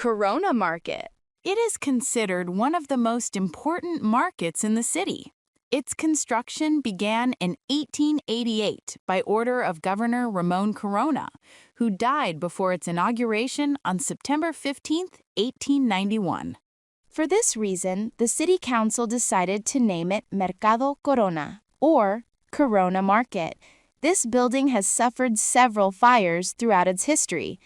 Corona Market. It is considered one of the most important markets in the city. Its construction began in 1888 by order of Governor Ramon Corona, who died before its inauguration on September 15, 1891. For this reason, the City Council decided to name it Mercado Corona, or Corona Market. This building has suffered several fires throughout its history.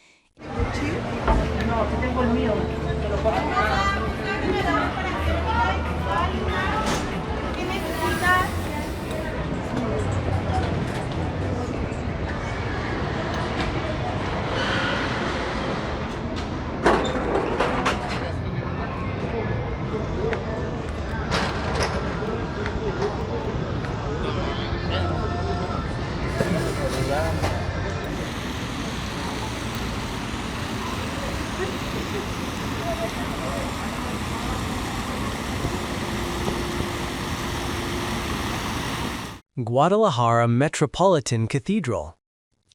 Guadalajara Metropolitan Cathedral.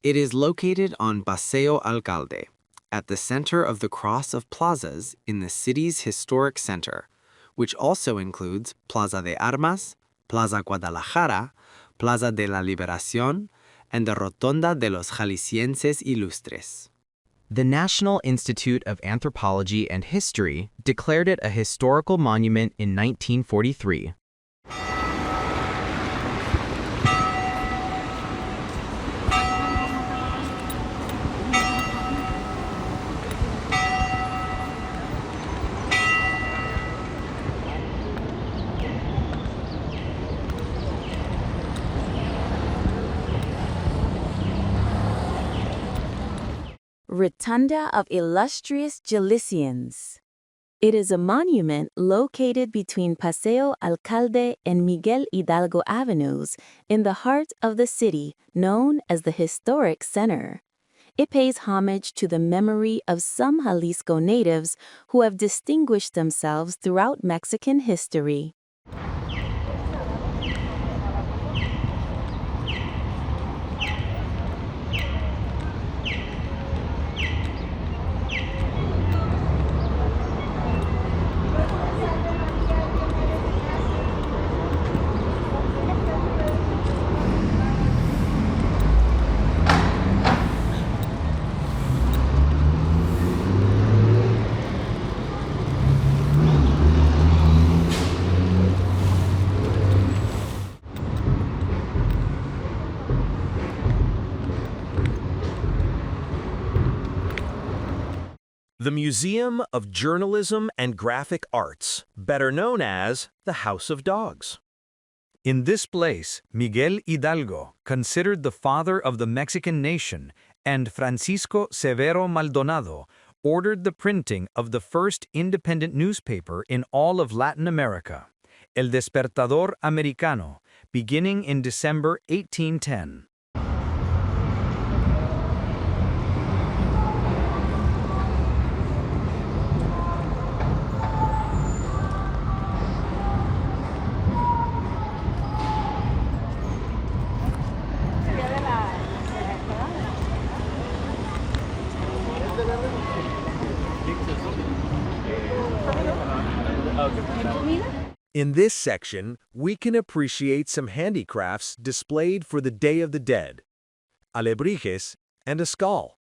It is located on Paseo Alcalde, at the center of the cross of plazas in the city's historic center, which also includes Plaza de Armas, Plaza Guadalajara, Plaza de la Liberación, and the Rotonda de los Jaliscienses Ilustres. The National Institute of Anthropology and History declared it a historical monument in 1943. Rotunda of Illustrious Jaliscians. It is a monument located between Paseo Alcalde and Miguel Hidalgo Avenues in the heart of the city, known as the Historic Center. It pays homage to the memory of some Jalisco natives who have distinguished themselves throughout Mexican history. The Museum of Journalism and Graphic Arts, better known as the House of Dogs. In this place, Miguel Hidalgo, considered the father of the Mexican nation, and Francisco Severo Maldonado, ordered the printing of the first independent newspaper in all of Latin America, El Despertador Americano, beginning in December 1810. In this section, we can appreciate some handicrafts displayed for the Day of the Dead, alebrijes, and a skull.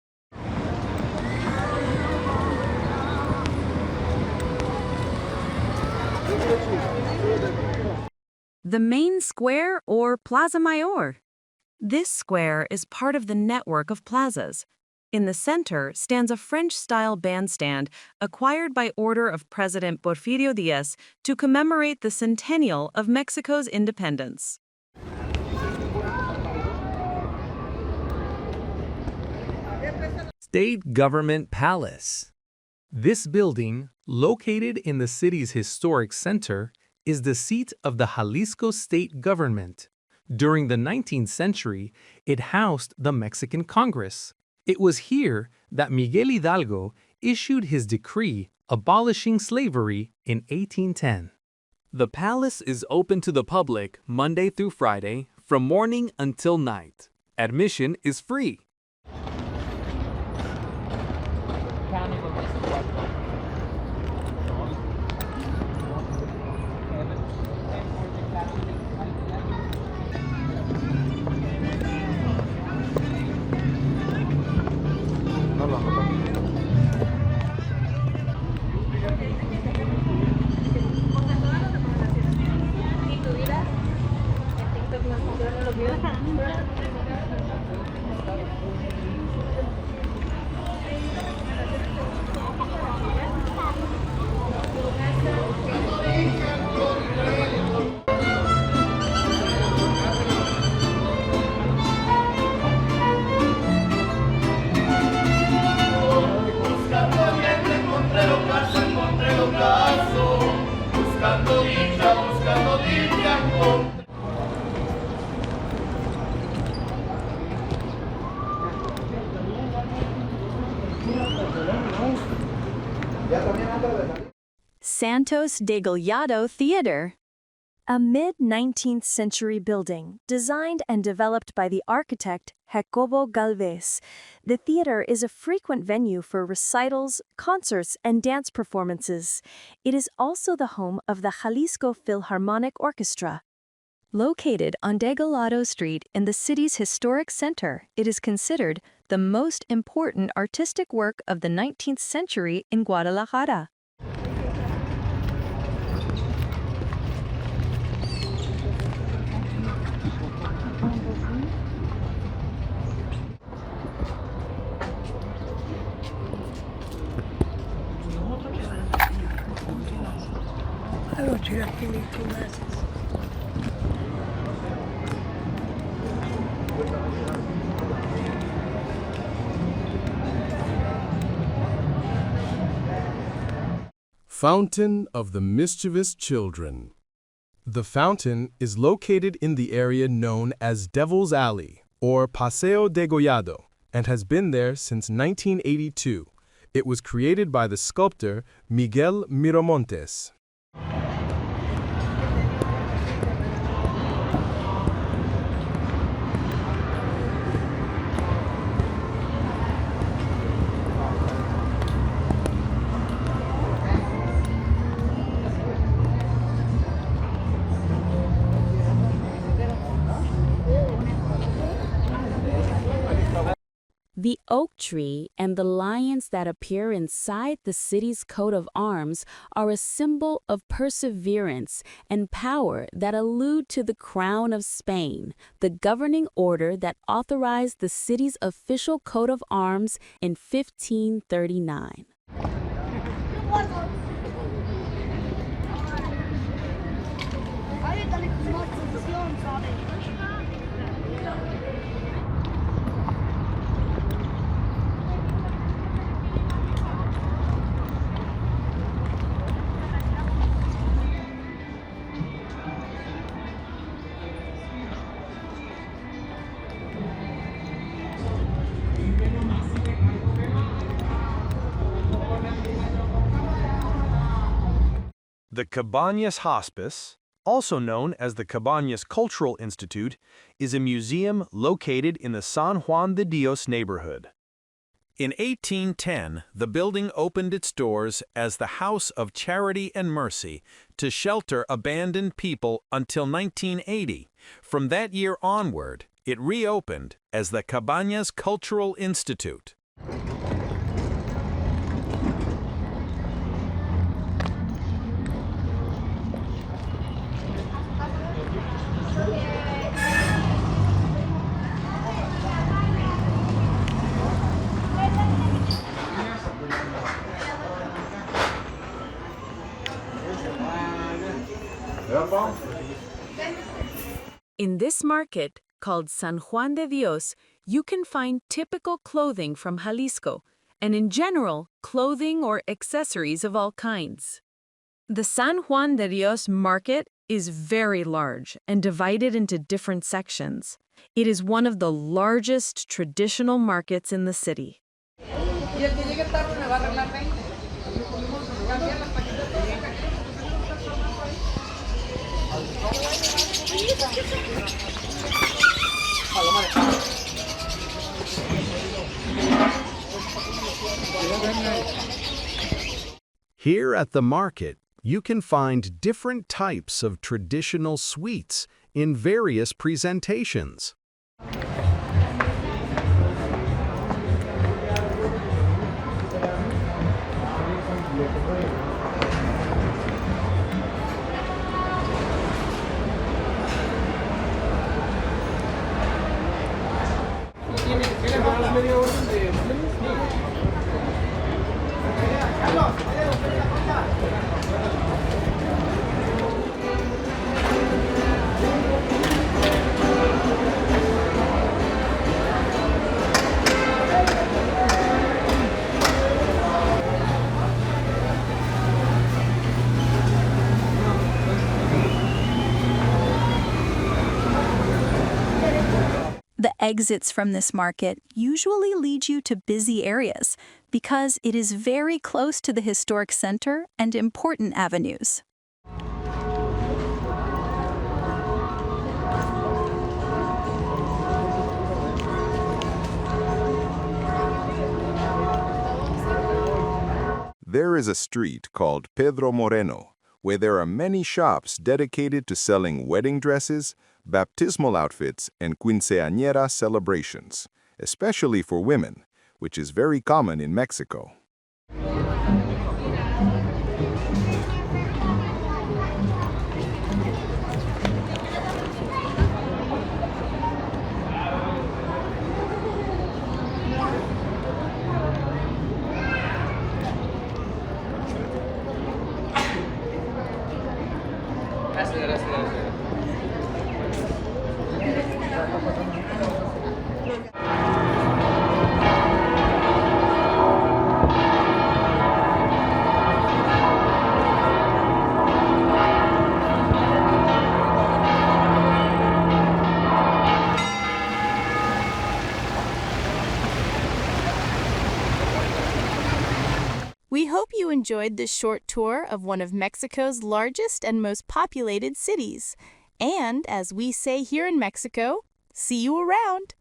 The main square, or Plaza Mayor. This square is part of the network of plazas. In the center stands a French-style bandstand acquired by order of President Porfirio Díaz to commemorate the centennial of Mexico's independence. State Government Palace. This building, located in the city's historic center, is the seat of the Jalisco state government. During the 19th century, it housed the Mexican Congress. It was here that Miguel Hidalgo issued his decree abolishing slavery in 1810. The palace is open to the public Monday through Friday from morning until night. Admission is free. Santos de Gollado Theater. A mid-19th century building designed and developed by the architect Jacobo Galvez, the theater is a frequent venue for recitals, concerts, and dance performances. It is also the home of the Jalisco Philharmonic Orchestra. Located on Degollado Street in the city's historic center, it is considered the most important artistic work of the 19th century in Guadalajara. Fountain of the Mischievous Children. The fountain is located in the area known as Devil's Alley, or Paseo de Gollado, and has been there since 1982. It was created by the sculptor Miguel Miramontes. The oak tree and the lions that appear inside the city's coat of arms are a symbol of perseverance and power that allude to the crown of Spain, the governing order that authorized the city's official coat of arms in 1539. The Cabañas Hospice, also known as the Cabañas Cultural Institute, is a museum located in the San Juan de Dios neighborhood. In 1810, the building opened its doors as the House of Charity and Mercy to shelter abandoned people until 1980. From that year onward, it reopened as the Cabañas Cultural Institute. In this market, called San Juan de Dios, you can find typical clothing from Jalisco, and in general, clothing or accessories of all kinds. The San Juan de Dios market is very large and divided into different sections. It is one of the largest traditional markets in the city. Here at the market, you can find different types of traditional sweets in various presentations. Exits from this market usually lead you to busy areas because it is very close to the historic center and important avenues. There is a street called Pedro Moreno, where there are many shops dedicated to selling wedding dresses, baptismal outfits, and quinceañera celebrations, especially for women, which is very common in Mexico. We hope you enjoyed this short tour of one of Mexico's largest and most populated cities. And, as we say here in Mexico, see you around!